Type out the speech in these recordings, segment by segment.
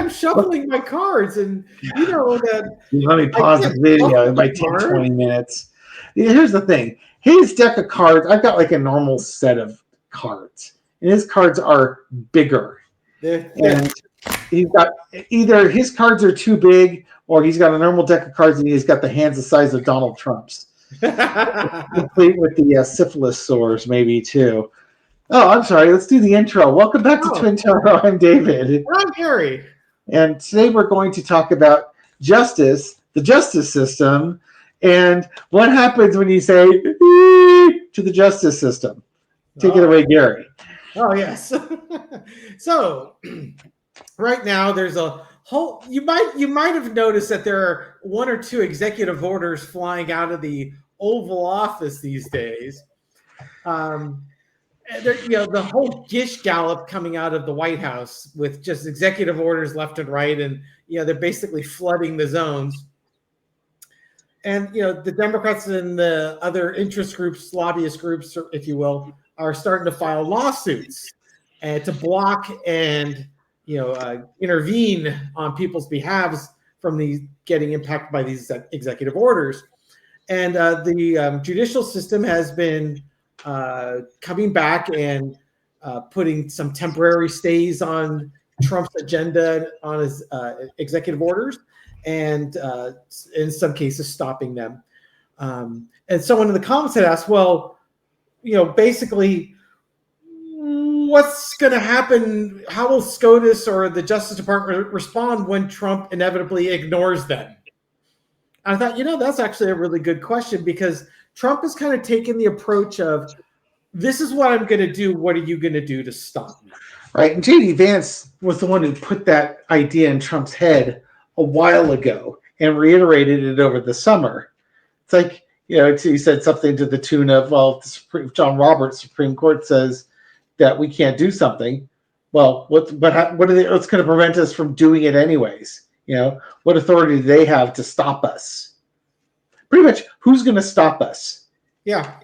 I'm shuffling my cards, and you know that. Let me pause the video. It might take 20 minutes. Here's the thing. His deck of cards, I've got like a normal set of cards. And his cards are bigger. And he's got either his cards are too big, or he's got a normal deck of cards and he's got the hands the size of Donald Trump's. Complete with the syphilis sores, maybe, too. Oh, I'm sorry. Let's do the intro. Welcome back to Twin Tower. I'm David. I'm Harry. And today we're going to talk about justice, the justice system, and what happens when you say to the justice system. Take it away, Gary. Oh, yes. So, right now there's a whole. You might have noticed that there are one or two executive orders flying out of the Oval Office these days. The whole gish gallop coming out of the White House with just executive orders left and right, and they're basically flooding the zones. And the Democrats and the other interest groups, lobbyist groups, if you will, are starting to file lawsuits and to block and intervene on people's behalves from these getting impacted by these executive orders. And the judicial system has been coming back and putting some temporary stays on Trump's agenda on his executive orders, and in some cases stopping them. And someone in the comments had asked, well, basically, what's going to happen? How will SCOTUS or the Justice Department respond when Trump inevitably ignores them? I thought, that's actually a really good question, because Trump has kind of taken the approach of, this is what I'm going to do. What are you going to do to stop me? Right. And J.D. Vance was the one who put that idea in Trump's head a while ago and reiterated it over the summer. It's like, he said something to the tune of, well, John Roberts, Supreme Court says that we can't do something. Well, what's going to prevent us from doing it anyways? What authority do they have to stop us? Pretty much, who's going to stop us? Yeah.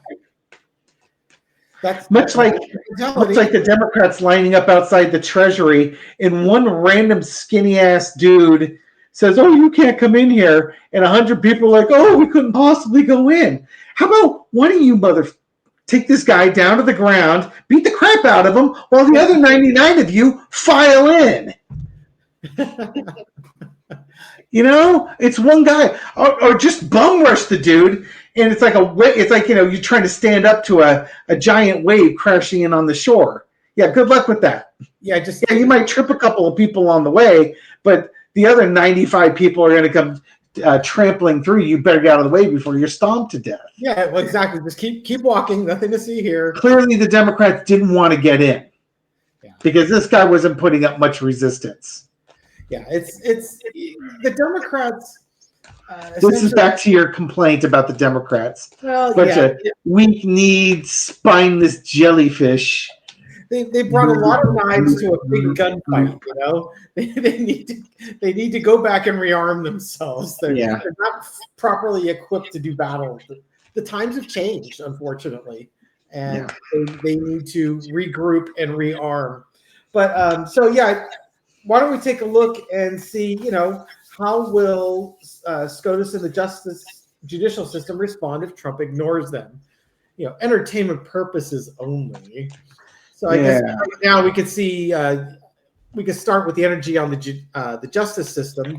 That's much like the Democrats lining up outside the Treasury, and one random skinny ass dude says, "Oh, you can't come in here," and 100 people are like, "Oh, we couldn't possibly go in." How about one of you take this guy down to the ground, beat the crap out of him, while the other 99 of you file in? It's one guy, or just bum rush the dude, and it's like you're trying to stand up to a giant wave crashing in on the shore. Yeah, good luck with that. Yeah, you might trip a couple of people on the way, but the other 95 people are going to come trampling through. You better get out of the way before you're stomped to death. Yeah, well, exactly. Just keep walking. Nothing to see here. Clearly, the Democrats didn't want to get in because this guy wasn't putting up much resistance. Yeah, it's the Democrats. This is back to your complaint about the Democrats. Well, bunch of weak-kneed, spineless jellyfish. They brought a lot of knives to a big gunfight. They need to go back and rearm themselves. They're not properly equipped to do battle. The times have changed, unfortunately, and they need to regroup and rearm. But why don't we take a look and see, how will SCOTUS and the judicial system respond if Trump ignores them? Entertainment purposes only. So I guess right now we could see, we could start with the energy on the justice system,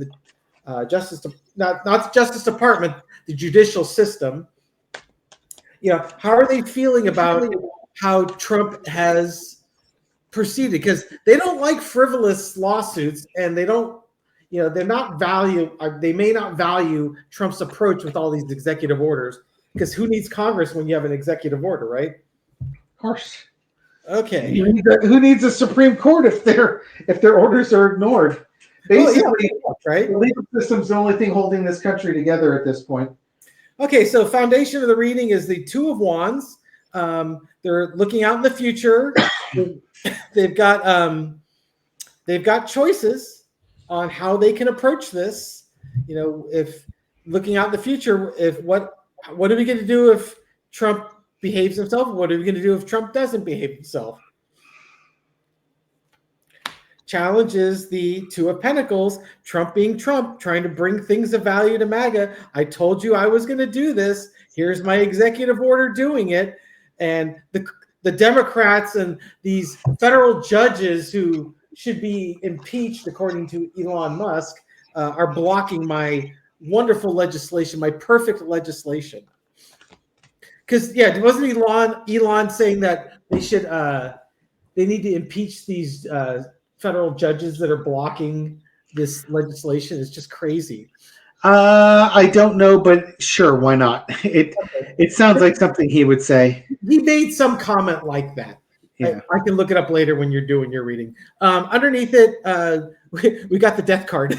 not the Justice Department, the judicial system. How are they feeling about how Trump has proceeded? Because they don't like frivolous lawsuits, and they don't, they may not value Trump's approach with all these executive orders, because who needs Congress when you have an executive order, right? Of course. Okay. Who needs a Supreme Court if their orders are ignored? Basically, right? The legal system's the only thing holding this country together at this point. Okay, so foundation of the reading is the Two of Wands. They're looking out in the future. They've got choices on how they can approach this. If looking out in the future, what are we going to do if Trump behaves himself? What are we going to do if Trump doesn't behave himself? challenge is the Two of Pentacles, Trump being Trump, trying to bring things of value to MAGA. I told you I was going to do this. Here's my executive order doing it. And the Democrats and these federal judges who should be impeached, according to Elon Musk, are blocking my wonderful legislation, my perfect legislation. Because, yeah, wasn't Elon saying that they need to impeach these federal judges that are blocking this legislation? It's just crazy. I don't know, but sure, why not? It sounds like something he would say. He made some comment like that. Yeah. I can look it up later when you're doing your reading. Underneath it, we got the death card.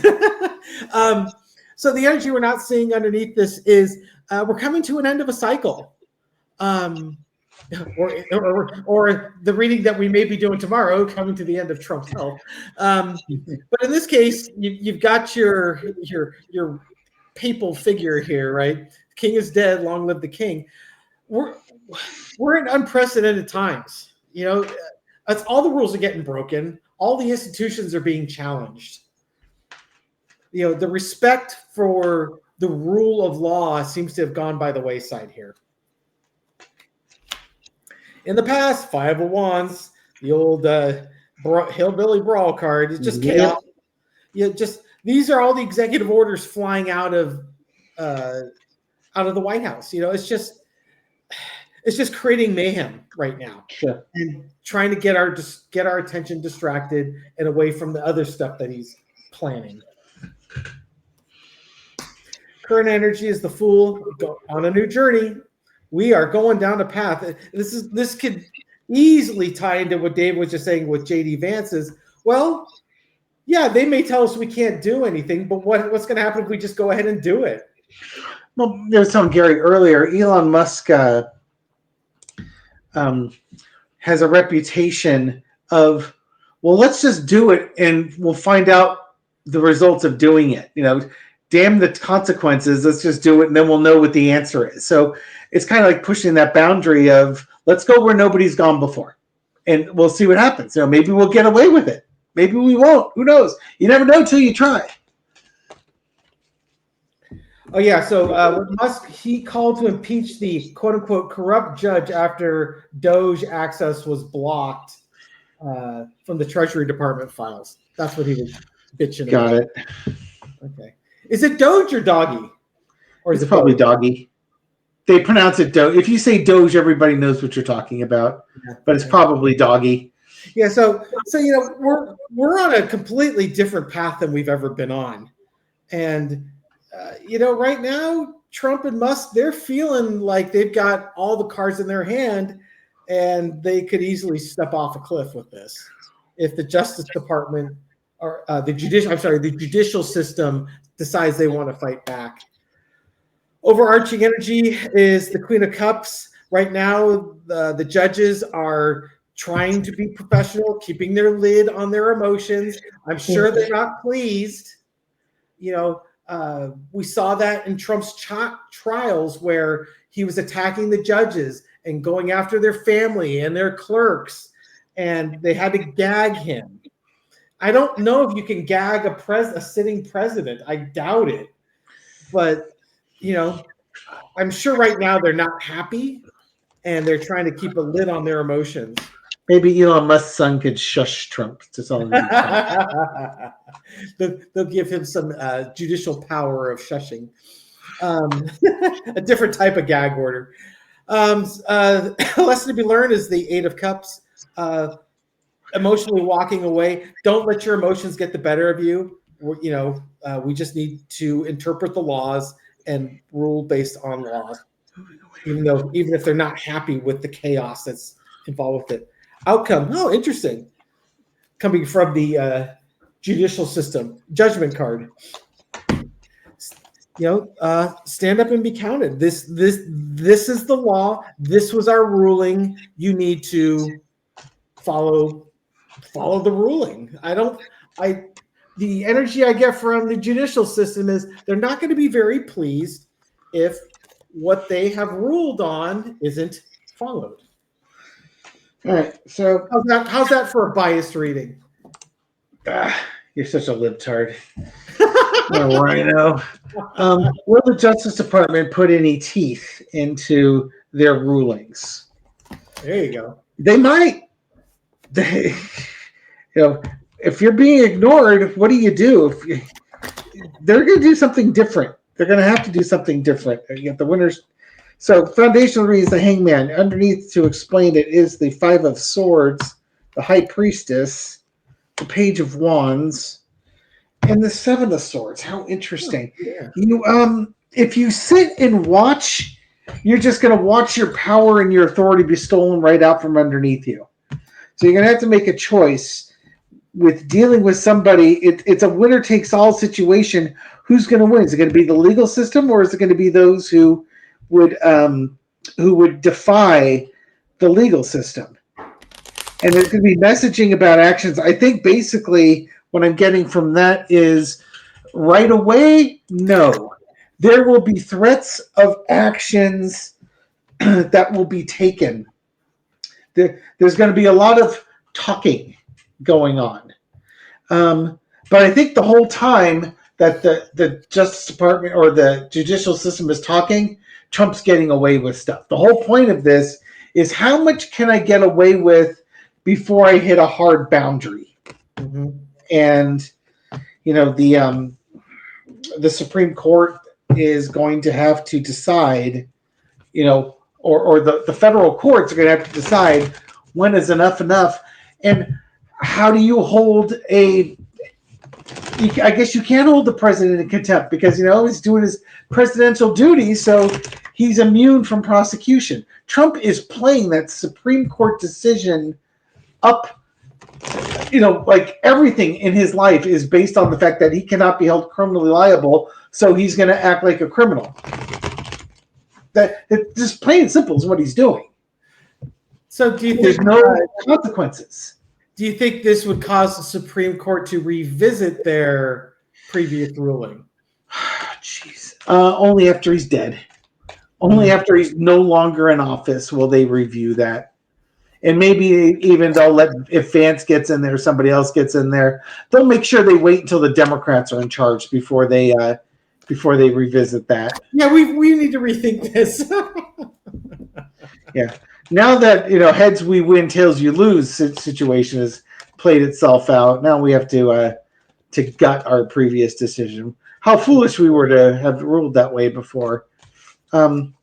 So the energy we're not seeing underneath this is we're coming to an end of a cycle. Or the reading that we may be doing tomorrow, coming to the end of Trump's health. But in this case, you've got your papal figure here, right? The king is dead, long live the king. We're in unprecedented times. That's all the rules are getting broken. All the institutions are being challenged. The respect for the rule of law seems to have gone by the wayside here. In the past, Five of Wands, the old hillbilly brawl card, is just chaos. These are all the executive orders flying out of the White House. It's just creating mayhem right now. Sure. And trying to get our attention distracted and away from the other stuff that he's planning. Current energy is the Fool on a new journey. We are going down a path. This could easily tie into what Dave was just saying with JD Vance's. Well, yeah, they may tell us we can't do anything, but what's going to happen if we just go ahead and do it? Well, there was telling Gary earlier, Elon Musk has a reputation of, well, let's just do it and we'll find out the results of doing it. Damn the consequences. Let's just do it and then we'll know what the answer is. So it's kind of like pushing that boundary of let's go where nobody's gone before and we'll see what happens. Maybe we'll get away with it. Maybe we won't. Who knows? You never know till you try. Oh, yeah. So with Musk, he called to impeach the quote-unquote corrupt judge after Doge access was blocked from the Treasury Department files. That's what he was bitching about. Got it. Okay. Is it Doge or Doggy? Or is It's probably Doggy. They pronounce it Doge. If you say Doge, everybody knows what you're talking about. But it's probably Doggy. Yeah, so we're on a completely different path than we've ever been on. And right now, Trump and Musk, they're feeling like they've got all the cards in their hand and they could easily step off a cliff with this. If the Justice Department or the judicial system decides they want to fight back. Overarching energy is the Queen of Cups. Right now, the judges are trying to be professional, keeping their lid on their emotions. I'm sure they're not pleased. We saw that in Trump's trials where he was attacking the judges and going after their family and their clerks, and they had to gag him. I don't know if you can gag a sitting president. I doubt it. But, I'm sure right now they're not happy and they're trying to keep a lid on their emotions. Maybe Elon Musk's son could shush Trump to tell him. They'll give him some judicial power of shushing. A different type of gag order. Lesson to be learned is the Eight of Cups. Emotionally walking away. Don't let your emotions get the better of you. We just need to interpret the laws and rule based on laws, even if they're not happy with the chaos that's involved with it. Outcome. Oh, interesting. Coming from the judicial system. Judgment card. Stand up and be counted. This is the law. This was our ruling. You need to follow the ruling. The energy I get from the judicial system is they're not going to be very pleased if what they have ruled on isn't followed. All right. So how's that for a biased reading? You're such a libtard. No, rhino. Will the Justice Department put any teeth into their rulings? There you go. They might. If you're being ignored, what do you do? They're going to do something different. They're going to have to do something different. You get the winners. So, foundational reads the Hangman. Underneath, to explain it, is the Five of Swords, the High Priestess, the Page of Wands, and the Seven of Swords. How interesting! Yeah. If you sit and watch, you're just going to watch your power and your authority be stolen right out from underneath you. So you're going to have to make a choice with dealing with somebody. It's a winner takes all situation. Who's going to win? Is it going to be the legal system, or is it going to be those who would defy the legal system? And there's going to be messaging about actions. I think basically what I'm getting from that is right away, no. There will be threats of actions that will be taken. There's going to be a lot of talking going on. But I think the whole time that the Justice Department or the judicial system is talking, Trump's getting away with stuff. The whole point of this is how much can I get away with before I hit a hard boundary? Mm-hmm. And, the Supreme Court is going to have to decide, or the federal courts are going to have to decide when is enough. And how do you hold I guess you can't hold the president in contempt because, he's doing his presidential duty, so he's immune from prosecution. Trump is playing that Supreme Court decision up, like everything in his life is based on the fact that he cannot be held criminally liable, so he's going to act like a criminal. That it's just plain and simple is what he's doing. So do you think there's no consequences? Do you think this would cause the Supreme Court to revisit their previous ruling? Jeez. Only after he's dead. Only after he's no longer in office will they review that. And maybe even they'll let, if Vance gets in there, somebody else gets in there, they'll make sure they wait until the Democrats are in charge before they revisit that. Yeah, we need to rethink this. Yeah. Now that, heads we win, tails you lose situation has played itself out. Now we have to gut our previous decision. How foolish we were to have ruled that way before. Another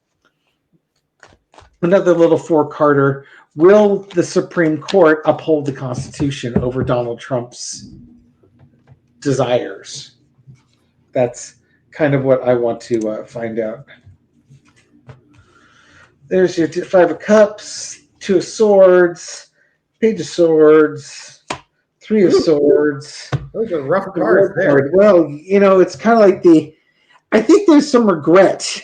little four-carder. Will the Supreme Court uphold the Constitution over Donald Trump's desires? That's kind of what I want to find out. There's your Five of Cups, Two of Swords, Page of Swords, Three of Swords. Those are rough cards there. Well, it's kind of like I think there's some regret.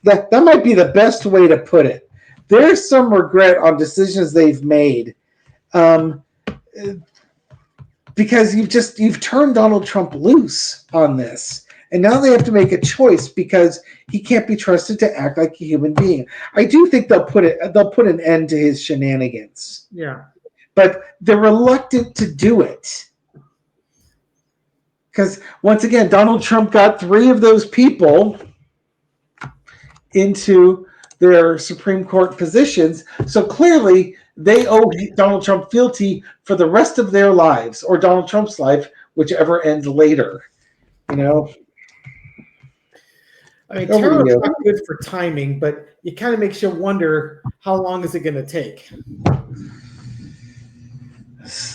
that might be the best way to put it. There's some regret on decisions they've made, because you've turned Donald Trump loose on this, and now they have to make a choice because he can't be trusted to act like a human being. I do think they'll put an end to his shenanigans. Yeah, but they're reluctant to do it because once again, Donald Trump got 3 of those people into their Supreme Court positions. So clearly they owe Donald Trump fealty for the rest of their lives, or Donald Trump's life, whichever ends later. I mean, Taylor's not good for timing, but it kind of makes you wonder how long is it going to take?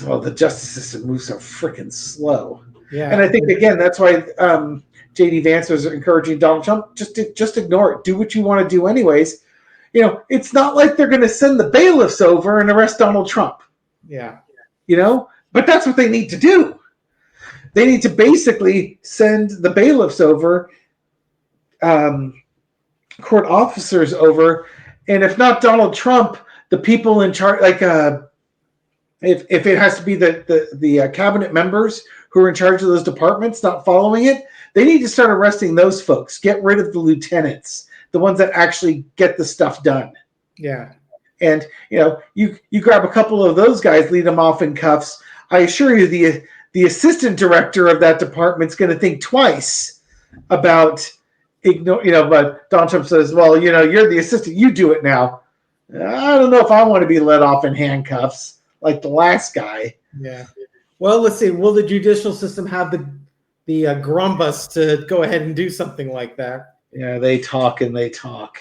Well, the justice system moves so freaking slow. Yeah. And I think, again, that's why J.D. Vance was encouraging Donald Trump, just ignore it. Do what you want to do anyways. It's not like they're going to send the bailiffs over and arrest Donald Trump. Yeah. But that's what they need to do. They need to basically send the bailiffs over, court officers over, and if not Donald Trump, the people in charge, like if it has to be the cabinet members who are in charge of those departments not following it, they need to start arresting those folks. Get rid of the lieutenants, the ones that actually get the stuff done. Yeah. And you grab a couple of those guys, lead them off in cuffs. I assure you, the assistant director of that department's going to think twice about but Donald Trump says, well, you're the assistant, you do it now. I don't know if I want to be let off in handcuffs like the last guy. Yeah. Well, let's see. Will the judicial system have the grumbus to go ahead and do something like that? Yeah, they talk and they talk.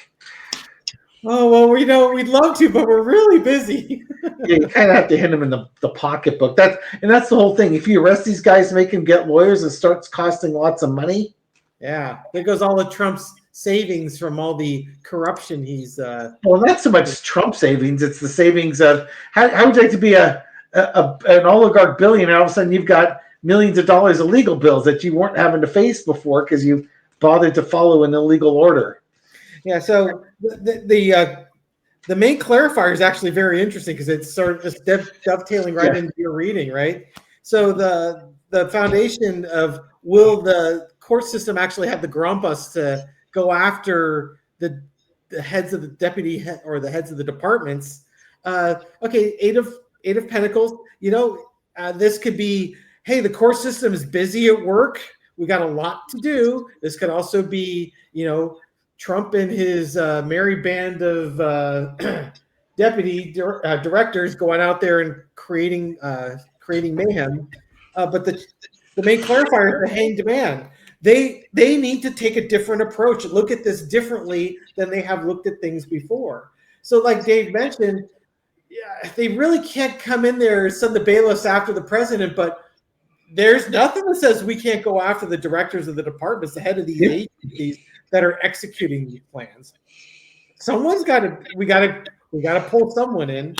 Oh, well, we'd love to, but we're really busy. Yeah, you kind of have to hit them in the pocketbook. That's the whole thing. If you arrest these guys, make them get lawyers, it starts costing lots of money. Yeah, there goes all of Trump's savings from all the corruption he's. Well, not so much Trump savings; it's the savings of how would you like to be an oligarch billionaire? All of a sudden, you've got millions of dollars of legal bills that you weren't having to face before because you bothered to follow an illegal order. Yeah, so the main clarifier is actually very interesting because it's sort of just dovetailing right into your reading, right? So the foundation of will the court system actually have the grumpus to go after the heads of the deputy or the heads of the departments? Okay, eight of pentacles. This could be, hey, the court system is busy at work. We got a lot to do. This could also be, Trump and his merry band of deputy directors going out there and creating mayhem. But the main clarifier is the hanged man. They need to take a different approach, look at this differently than they have looked at things before. So like Dave mentioned, they really can't come in there and send the bailiffs after the president, but there's nothing that says we can't go after the directors of the departments, the head of these agencies that are executing these plans. We got to pull someone in.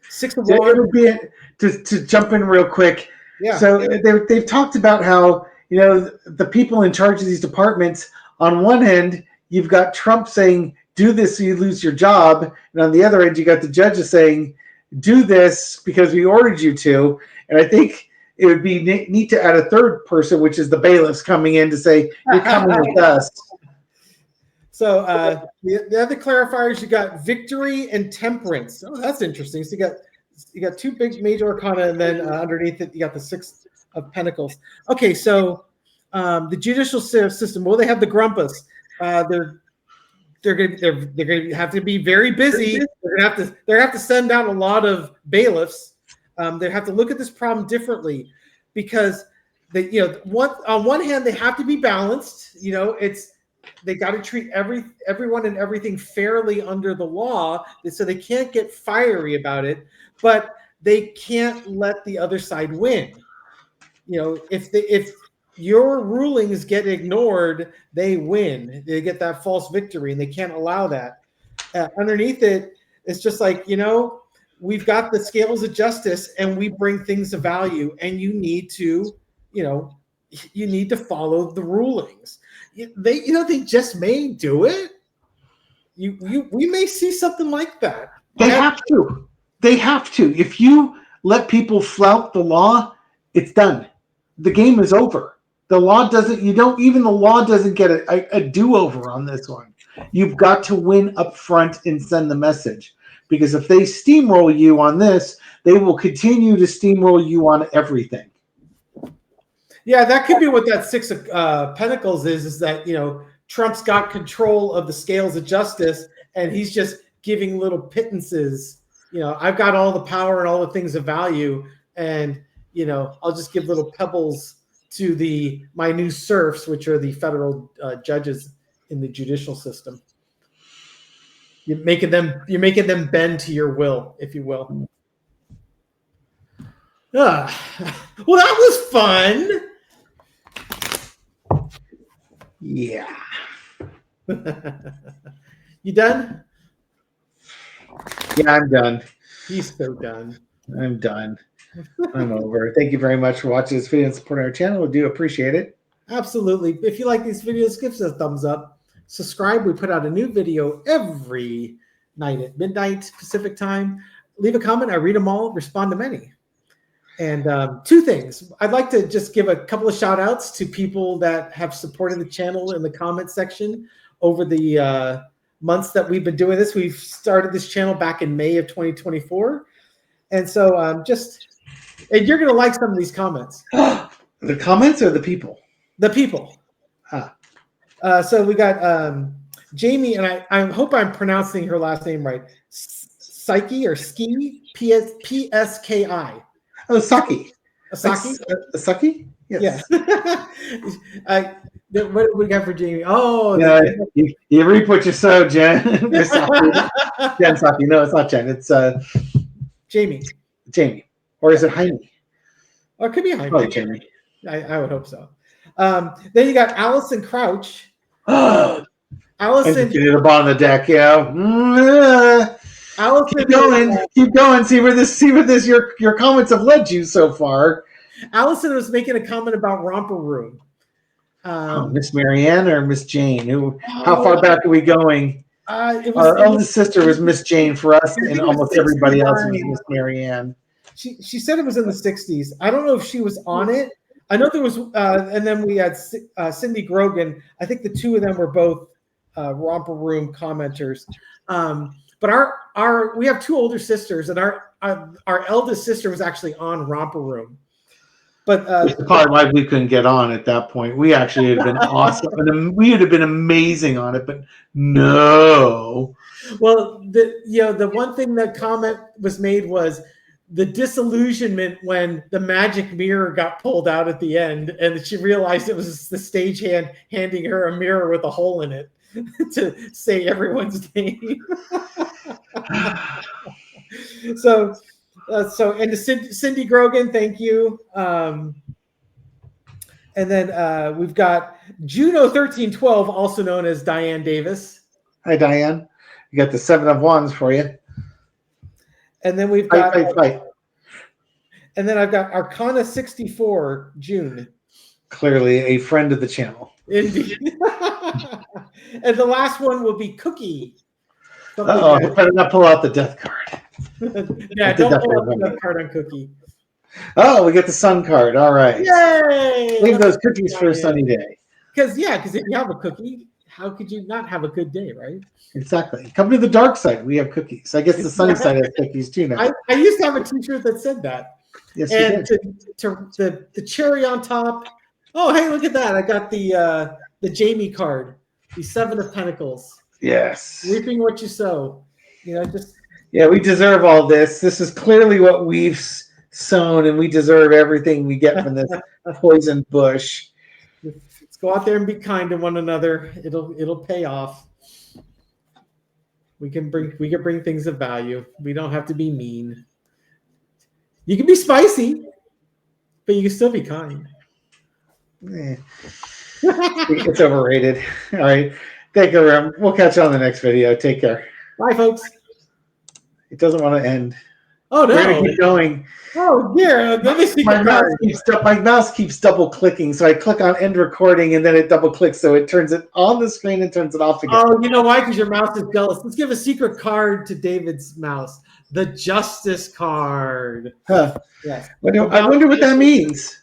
6 of Wands. To jump in real quick. Yeah. So they've talked about how the people in charge of these departments. On one end, you've got Trump saying, "Do this, so you lose your job," and on the other end, you got the judges saying, "Do this because we ordered you to." And I think it would be neat to add a third person, which is the bailiffs coming in to say, "You're coming with us." So the other clarifiers, you got victory and temperance. Oh, that's interesting. So you got two big major arcana, and then underneath it, you got the 6 of pentacles. Okay, so the judicial system. Will they have the grumpus? They're going to have to be very busy. They're going to have to send out a lot of bailiffs. They have to look at this problem differently because on one hand they have to be balanced. They got to treat everyone and everything fairly under the law, so they can't get fiery about it, but they can't let the other side win. If your rulings get ignored, they win. They get that false victory, and they can't allow that. Underneath it, it's just like, we've got the scales of justice, and we bring things of value, and you need to follow the rulings. They just may do it. We may see something like that. They have to. They have to. If you let people flout the law, it's done. The game is over. The law doesn't. Even the law doesn't get a do-over on this one. You've got to win up front and send the message. Because if they steamroll you on this, they will continue to steamroll you on everything. Yeah, that could be what that 6 of Pentacles is that, Trump's got control of the scales of justice, and he's just giving little pittances. I've got all the power and all the things of value, and, I'll just give little pebbles to my new serfs, which are the federal judges in the judicial system. You're making them bend to your will, if you will. Well, that was fun. Yeah. You done? Yeah, I'm done. He's so done. I'm done. I'm over. Thank you very much for watching this video and supporting our channel. We do appreciate it. Absolutely. If you like these videos, give us a thumbs up. Subscribe. We put out a new video every night at midnight Pacific time. Leave a comment. I read them all, respond to many. And 2 things. I'd like to just give a couple of shout outs to people that have supported the channel in the comment section over the months that we've been doing this. We've started this channel back in May of 2024. And so just And you're going to like some of these comments. The comments or the people? The people. So we got Jamie, and I hope I'm pronouncing her last name right. Psyche or Ski, P-S-K-I. Oh, Saki. Saki? Saki? Yes. Yeah. What do we got for Jamie? Oh, yeah, you reap what you sow, Jen. Miss Saki. Jen Saki. No, it's not Jen. It's Jamie. Jamie. Or is it Jaime? Or it could be Jaime. Probably Jamie. I would hope so. Then you got Allison Crouch. Allison. Get the bottom of the deck, yeah. Allison, keep going. See where this your comments have led you so far. Allison was making a comment about Romper Room. Miss Marianne or Miss Jane? How far back are we going? Our eldest sister was Miss Jane for us, and almost everybody else was Miss Marianne. She said it was in the 60s. I don't know if she was on it. I know there was, and then we had Cindy Grogan. I think the two of them were both Romper Room commenters. But we have two older sisters, and our eldest sister was actually on Romper Room. But that's the part why we couldn't get on at that point. We actually would have been awesome, and we would have been amazing on it, but no. Well, the one thing that comment was made was the disillusionment when the magic mirror got pulled out at the end, and she realized it was the stagehand handing her a mirror with a hole in it to say everyone's name. So and to Cindy Grogan, thank you. And then we've got Juno 1312, also known as Diane Davis. Hi, Diane. You got the 7 of Wands for you. And then we've got fight. And then I've got Arcana 64, June. Clearly a friend of the channel. Indeed. And the last one will be Cookie. Oh, better not pull out the death card. Yeah, don't pull out the death card on Cookie. Oh, we get the sun card. All right. Yay! Leave those cookies for a sunny day. Because if you have a cookie, how could you not have a good day, right? Exactly. Come to the dark side. We have cookies. I guess the sunny side has cookies too now. I used to have a T-shirt that said that. Yes, and to the cherry on top. Oh, hey, look at that! I got the Jamie card, the 7 of Pentacles. Yes. Reaping what you sow. Yeah, we deserve all this. This is clearly what we've sown, and we deserve everything we get from this poison bush. Let's go out there and be kind to one another. It'll pay off. We can bring things of value. We don't have to be mean. You can be spicy, but you can still be kind. It's overrated. All right. Thank you, Ram. We'll catch you on the next video. Take care. Bye, folks. It doesn't want to end. Oh, no. We're going to keep going. Oh, dear. My mouse keeps double clicking. So I click on end recording and then it double clicks. So it turns it on the screen and turns it off again. Oh, you know why? Because your mouse is jealous. Let's give a secret card to David's mouse. The Justice card. Huh. Yes. I wonder what that means.